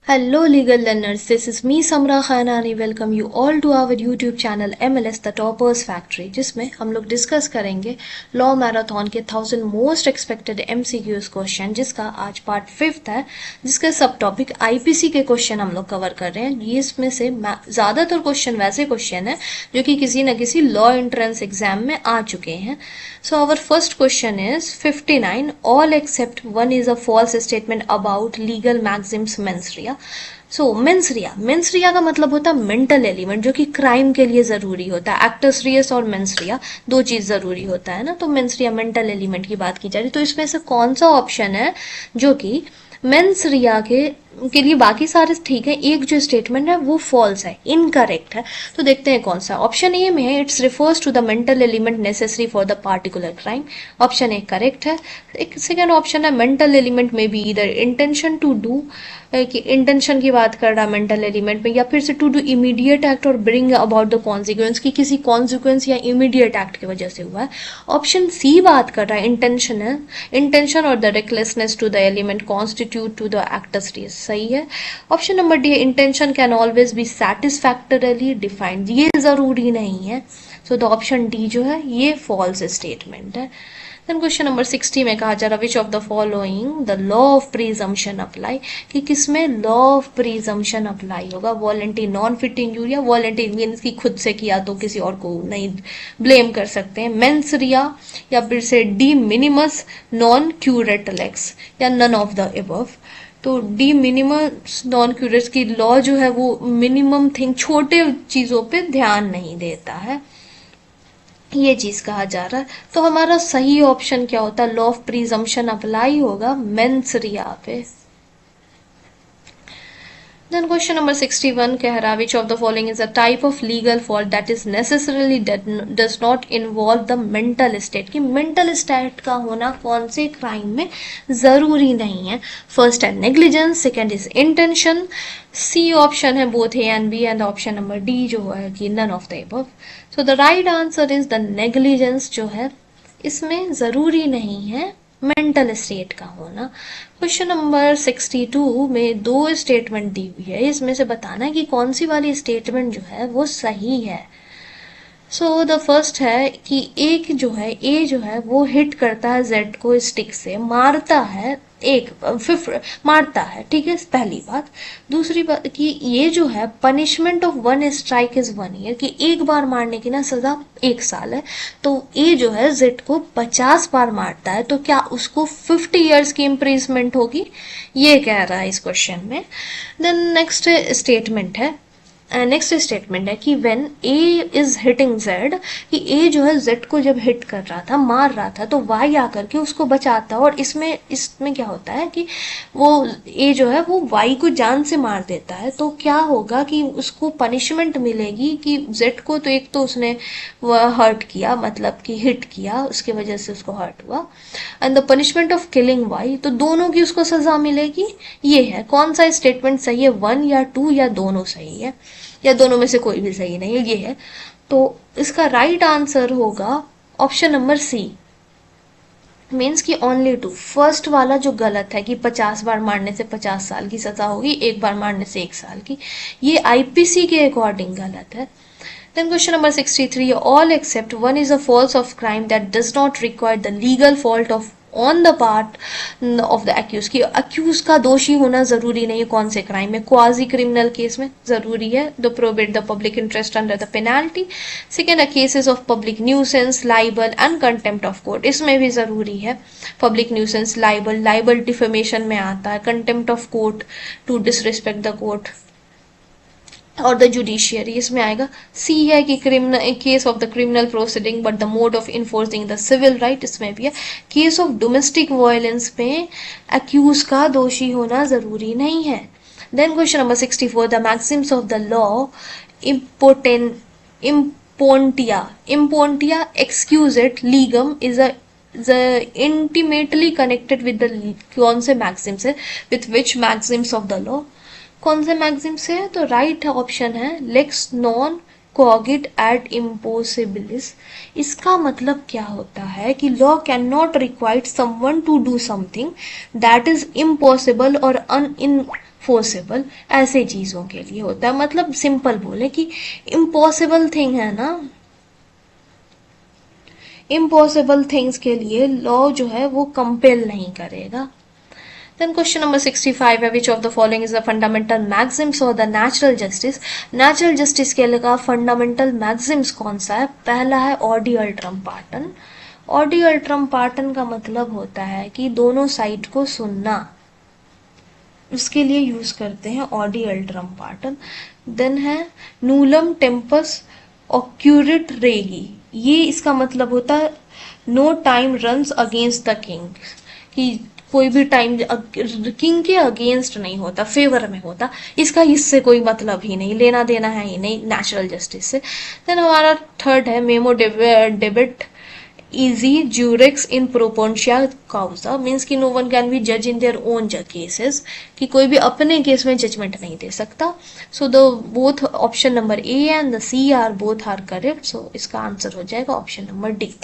Hello legal learners, this is me Samra Khanani. Welcome you all to our YouTube channel MLS The Toppers Factory, जिसमें हम लोग discuss करेंगे law marathon के 1000 most expected MCQs question, जिसका आज part 5 है, जिसका सब टॉपिक IPC के क्वेश्चन हम लोग कवर कर रहे हैं। ये इसमें से ज़्यादातर क्वेश्चन वैसे क्वेश्चन है जो कि किसी न किसी लॉ एंट्रेंस एग्जाम में आ चुके हैं। So our first question is 59, all except one is a false statement about legal maxims mens rea. So mens rea का मतलब होता है मेंटल एलिमेंट, जो कि क्राइम के लिए जरूरी होता है। एक्टस रियस और मेंस रिया दो चीज जरूरी होता है ना, तो मेंस रिया मेंटल एलिमेंट की बात की जा रही है। तो इसमें से कौन सा ऑप्शन है जो कि मेंस रिया के लिए, बाकी सारे ठीक है, एक जो स्टेटमेंट है वो फॉल्स है, इनकरेक्ट है। तो देखते हैं कौन सा। ऑप्शन ए में है it's refers to the mental element necessary for the particular crime. Option A correct है। एक सेकेंड ऑप्शन है मेंटल एलिमेंट में भी इधर इंटेंशन टू डू, कि इंटेंशन की बात कर रहा है मेंटल एलिमेंट में, या फिर से टू डू इमीडिएट एक्ट और ब्रिंग अबाउट द कॉन्सिक्वेंस, की किसी कॉन्सिक्वेंस या इमीडिएट एक्ट की वजह से हुआ है। ऑप्शन सी बात कर रहा है इंटेंशन है, इंटेंशन और the recklessness to the element constitute to the actus reus, सही है। ऑप्शन नंबर डी है intention can always be satisfactorily defined, ये जरूरी नहीं है। सो द ऑप्शन डी जो है ये फॉल्स स्टेटमेंट है। देन क्वेश्चन नंबर 60 में कहा जा रहा which of the following the law of presumption apply, कि किसमें लॉ ऑफ प्रीजम्पशन अप्लाई होगा। वॉलंटरी नॉन फिट इंजूरी, या वॉलंटरी मीन्स की खुद से किया तो किसी और को नहीं ब्लेम कर सकते हैं। मेंस रिया, या फिर से डी मिनिमस नॉन क्यूरेटलेक्स, या नन ऑफ द एबव। तो डी मिनिमस नॉन क्यूरेट्स की लॉ जो है वो मिनिमम थिंग, छोटे चीजों पे ध्यान नहीं देता है, ये चीज कहा जा रहा है। तो हमारा सही ऑप्शन क्या होता है, लॉ ऑफ प्रीजम्पशन अप्लाई होगा मेंस रिया पे। Then question number 61 कह रहा which of the following is a type of legal fault that is necessarily does not involve the mental state, कि mental state का होना कौन से क्राइम में जरूरी नहीं है। फर्स्ट है negligence, second is intention, C option है both A and B, and option number D जो है कि none of the above. So the right answer is the negligence, जो है इसमें जरूरी नहीं है मेंटल स्टेट का होना। क्वेश्चन नंबर 62 में दो स्टेटमेंट दी हुई है, इसमें से बताना है कि कौन सी वाली स्टेटमेंट जो है वो सही है। सो द फर्स्ट है कि एक जो है ए जो है वो हिट करता है जेड को स्टिक से, मारता है मारता है, ठीक है, पहली बात। दूसरी बात कि ये जो है punishment of one strike is 1 year, कि एक बार मारने की ना सजा 1 साल है। तो ए जो है जेड को 50 बार मारता है, तो क्या उसको 50 ईयर्स की इम्प्रिजमेंट होगी, ये कह रहा है इस क्वेश्चन में। देन नेक्स्ट स्टेटमेंट है कि when A is hitting Z, कि ए जो है जेड को जब हिट कर रहा था, मार रहा था, तो वाई आकर के उसको बचाता है। और इसमें क्या होता है कि वो ए जो है वो वाई को जान से मार देता है। तो क्या होगा कि उसको पनिशमेंट मिलेगी कि जेड को तो एक तो उसने हर्ट किया, मतलब कि हिट किया, उसकी वजह से उसको हर्ट हुआ, and the punishment of killing Y, तो दोनों की उसको सजा मिलेगी। ये है कौन सा स्टेटमेंट सही है, 1 या 2 या दोनों सही है, या दोनों में से कोई भी सही नहीं है, ये है। तो इसका राइट आंसर होगा ऑप्शन नंबर सी, मीन्स की ओनली 2। फर्स्ट वाला जो गलत है कि 50 बार मारने से 50 साल की सजा होगी, एक बार मारने से 1 साल की, ये आईपीसी के अकॉर्डिंग गलत है। Then question number 63, all except one is a false of crime that does not require the legal fault of on the part of the accused, की अक्यूज का दोषी होना जरूरी नहीं है कौन से क्राइम में, क्वाजी क्रिमिनल केस में जरूरी है the probate the public interest under the penalty. Second, cases of public nuisance, liable and contempt of court, इसमें भी जरूरी है। पब्लिक न्यूसेंस, लाइबल डिफेमेशन में आता है, contempt of court to disrespect the court और द जुडिशियरी, इसमें आएगा। सी है कि criminal case of the criminal proceeding but the mode of enforcing the civil right, इसमें भी है। केस ऑफ डोमेस्टिक वायलेंस में अक्यूज का दोषी होना जरूरी नहीं है। Then question number 64, the maxims of the law impotentia excusat legem is a intimately connected with the, कौन से मैक्सिम्स है, with which maxims of the law, कौन से मैक्सिम से है। तो राइट ऑप्शन है lex non cogit ad impossibilia. इसका मतलब क्या होता है कि law can not require someone to do something that is impossible और फोर्सेबल ऐसे चीजों के लिए होता है। मतलब सिंपल बोले कि इम्पॉसिबल थिंग है ना, इम्पॉसिबल थिंग्स के लिए लॉ जो है वो कंपेल नहीं करेगा। Then question number 65 है which of the following is the fundamental maxims or the natural justice। natural justice के लिए का fundamental maxims कौन सा है? पहला है ऑडी अल्ट्रम पार्टन। ऑडी अल्ट्रम पार्टन का मतलब होता है कि दोनों साइड को सुनना, उसके लिए यूज करते हैं ऑडी अल्ट्रम पार्टन। देन है नूलम टेम्पस ऑक्यूरिट रेगी, ये इसका मतलब होता है no time runs against the king, कि कोई भी टाइम किंग के अगेंस्ट नहीं होता, फेवर में होता, इसका इससे कोई मतलब ही नहीं, लेना देना है ही नहीं नेचुरल जस्टिस से। देन हमारा थर्ड है मेमो डेबिट इजी ज्यूरिक्स इन प्रोपोर्शिया काउजा, मीन्स कि नो वन कैन बी जज इन देयर ओन केसेस, कि कोई भी अपने केस में जजमेंट नहीं दे सकता। So the both option number A and the C are both are correct, so इसका आंसर हो जाएगा option number D.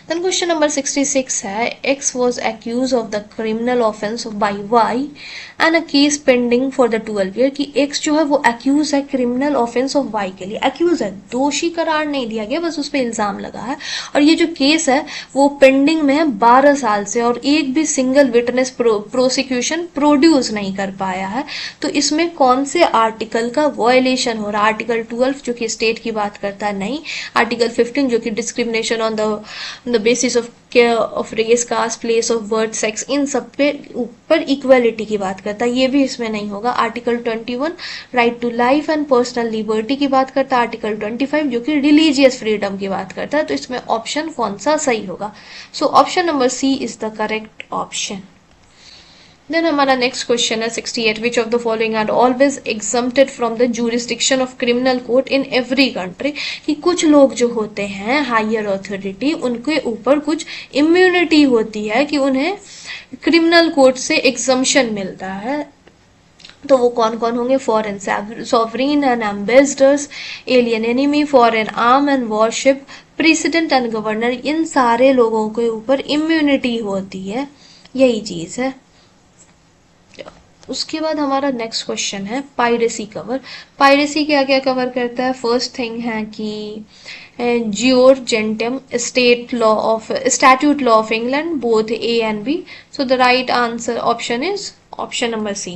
Then question number 66 है X was accused of the criminal offence by Y and a case pending for the 12 year, कि X जो है वो accuse है criminal offence of Y के लिए, accuse है, दोषी करार नहीं दिया गया, बस उस पर इल्जाम लगा है, और ये जो केस है वो पेंडिंग में है 12 साल से, और एक भी सिंगल विटनेस प्रोसिक्यूशन प्रोड्यूस नहीं कर पाया है। तो इसमें कौन से आर्टिकल का वायलेशन हो रहा है? आर्टिकल 12 जो कि स्टेट की बात करता है नहीं, आर्टिकल 15 जो कि discrimination on the basis of race, caste, place of birth, sex, इन सब पे ऊपर इक्वालिटी की बात करता है, ये भी इसमें नहीं होगा। Article 21 right to life and personal liberty की बात करता है, आर्टिकल 25 जो कि रिलीजियस फ्रीडम की बात करता है। तो इसमें ऑप्शन कौन सा सही होगा? So option number C is the correct option. Then हमारा नेक्स्ट क्वेश्चन है 68 which of the following are always exempted from the jurisdiction of criminal court in every country, कि कुछ लोग जो होते हैं हायर अथॉरिटी, उनके ऊपर कुछ इम्यूनिटी होती है कि उन्हें क्रिमिनल कोर्ट से एग्जम्पशन मिलता है। तो वो कौन कौन होंगे? Foreign sovereign and ambassadors, alien enemy, foreign arm and warship, president and governor, इन सारे लोगों के ऊपर इम्यूनिटी होती है, यही चीज है। उसके बाद हमारा नेक्स्ट क्वेश्चन है पायरेसी कवर। पायरेसी क्या क्या कवर करता है? फर्स्ट थिंग है कि जियोर जेंटम statute law of England, both A and B, so the right answer option is option number C.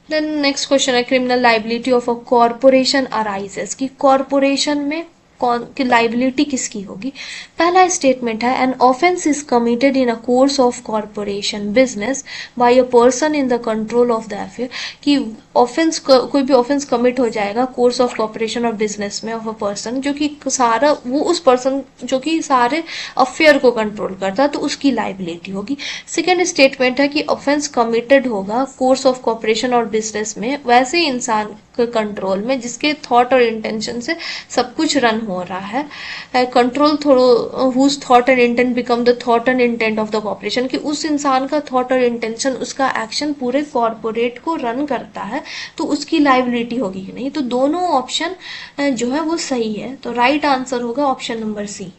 Then next question है criminal liability of a corporation arises, कि कॉर्पोरेशन में कौन की लाइबिलिटी किसकी होगी? पहला स्टेटमेंट है an offence is committed in a course of corporation business by a person in the control of the affair, कि ऑफेंस कोई भी ऑफेंस कमिट हो जाएगा कोर्स ऑफ कॉर्पोरेशन और बिजनेस में ऑफ अ पर्सन, जो कि सारा वो उस पर्सन जो कि सारे अफेयर को कंट्रोल करता है, तो उसकी लाइबिलिटी होगी। सेकेंड स्टेटमेंट है कि ऑफेंस कमिटेड होगा कोर्स ऑफ कॉर्पोरेशन और बिजनेस में वैसे इंसान के कंट्रोल में जिसके थॉट और इंटेंशन से सब कुछ रन हो रहा है। Control through whose thought and intent become the thought and intent of the corporation, कि उस इंसान का थॉट और इंटेंशन, उसका एक्शन पूरे कॉर्पोरेट को रन करता है, तो उसकी लाइबिलिटी होगी कि नहीं। तो दोनों ऑप्शन जो है वो सही है, तो राइट आंसर होगा ऑप्शन नंबर सी।